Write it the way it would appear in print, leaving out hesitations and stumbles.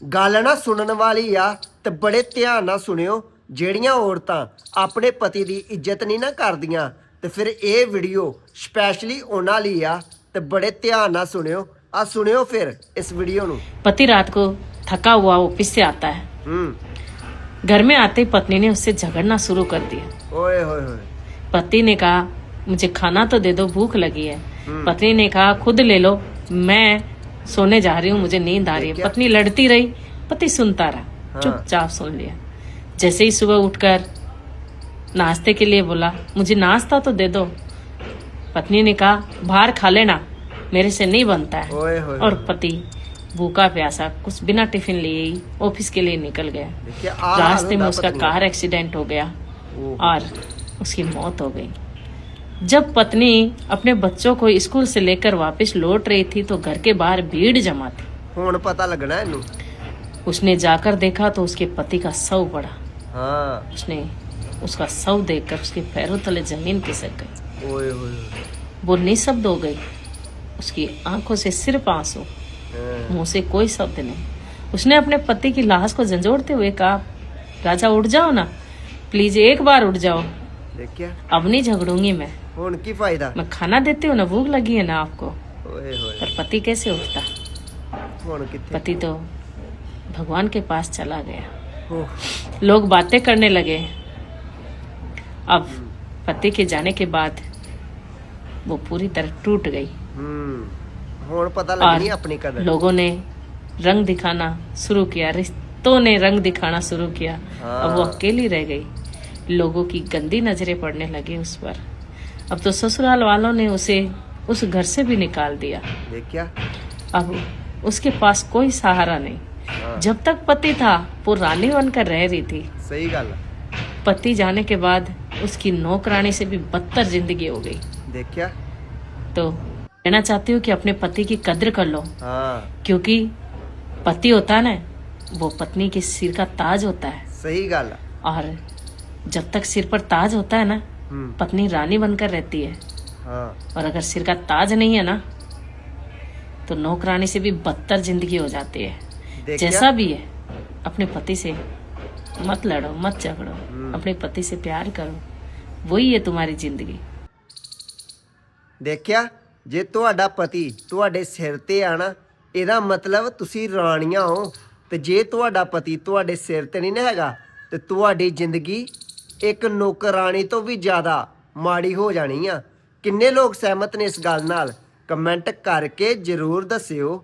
गल ना सुनन वाली आ ते बड़े ध्यान नाल सुनियो। ਜਿਹੜੀਆਂ औरतां अपने पति की इज्जत नहीं ना करदियां ते फिर ये वीडियो स्पैशली उन्हां लई आ ते बड़े ध्यान नाल सुनियो। आ सुनियो फिर इस वीडियो नू। पति रात को थका हुआ ऑफिस से आता है। घर में आते ही पत्नी ने उससे झगड़ना शुरू कर दिया। ओए होए होए। पति ने कहा मुझे खाना तो दे दो, भूख लगी है। पत्नी ने कहा खुद ले लो, मैं सोने जा रही हूँ, मुझे नींद आ रही है। पत्नी लड़ती रही, पति सुनता रहा, चुपचाप सुन लिया। जैसे ही सुबह उठकर नाश्ते के लिए बोला, मुझे नाश्ता तो दे दो। पत्नी ने कहा बाहर खा लेना, मेरे से नहीं बनता है। ओए होए। और पति भूखा प्यासा कुछ बिना टिफिन लिए ही ऑफिस के लिए निकल गया। रास्ते में उसका कार एक्सीडेंट हो गया और उसकी मौत हो गई। जब पत्नी अपने बच्चों को स्कूल से लेकर वापस लौट रही थी तो घर के बाहर भीड़ जमा थी। हुण पता लगना है इन्हू। उसने जाकर देखा तो उसके पति का शव पड़ा। हाँ। उसने उसका शव देखकर उसके पैरों तले जमीन खिसक गई। ओए होए। वो निशब्द हो गई। उसकी आंखों से सिर्फ आंसू, मुंह से कोई शब्द नहीं। उसने अपने पति की लाश को झंझोड़ते हुए कहा, राजा उठ जाओ ना, प्लीज एक बार उठ जाओ। देखिए अब नहीं झगड़ूंगी मैं, हुण की फायदा। मैं खाना देती हूँ ना, भूख लगी है ना आपको। ओए होए। पर पति कैसे उठता? हुण किथे? पति तो भगवान के पास चला गया। ओह। लोग बातें करने लगे। अब पति के जाने के बाद वो पूरी तरह टूट गई हुण पता लगनी अपनी और कदर। लोगों ने रंग दिखाना शुरू किया, रिश्तों ने रंग दिखाना शुरू किया। अब वो अकेली रह गई। लोगों की गंदी नजरें पड़ने लगी उस पर। अब तो ससुराल वालों ने उसे उस घर से भी निकाल दिया। देखिया अब उसके पास कोई सहारा नहीं। जब तक पति था वो रानी बनकर रह रही थी। सही गल। पति जाने के बाद उसकी नौकरानी से भी बदतर जिंदगी हो गई। देखिया तो कहना चाहती हूँ कि अपने पति की कद्र कर लो। हाँ। क्योंकि पति होता है ना, वो पत्नी के सिर का ताज होता है। सही गल। और जब तक सिर पर ताज होता है ना, पत्नी रानी बनकर रहती है। हाँ। और अगर सिर का ताज नहीं है ना, तो नौकरानी से भी बदतर जिंदगी हो जाती है। जैसा भी है, अपने पति से मत लड़ो, मत झगड़ो, अपने पति से प्यार करो, वही है तुम्हारी जिंदगी। देखिया जे तुहाडा पति तुहाडे सिर ते आ ना, ਇਹਦਾ मतलब ਤੁਸੀਂ ਰਾਣੀਆਂ ਹੋ। ਤੇ ਜੇ ਤੁਹਾਡਾ ਪਤੀ ਤੁਹਾਡੇ ਸਿਰ ਤੇ ਨਹੀਂ ਨਾ ਹੈਗਾ ਤੇ ਤੁਹਾਡੀ ਜ਼ਿੰਦਗੀ ਇੱਕ ਨੌਕਰਾਣੀ ਤੋਂ ਵੀ ਜ਼ਿਆਦਾ ਮਾੜੀ ਹੋ ਜਾਣੀ ਆ। ਕਿੰਨੇ ਲੋਕ ਸਹਿਮਤ ਨੇ ਇਸ ਗੱਲ ਨਾਲ? ਕਮੈਂਟ ਕਰਕੇ ਜ਼ਰੂਰ ਦੱਸਿਓ।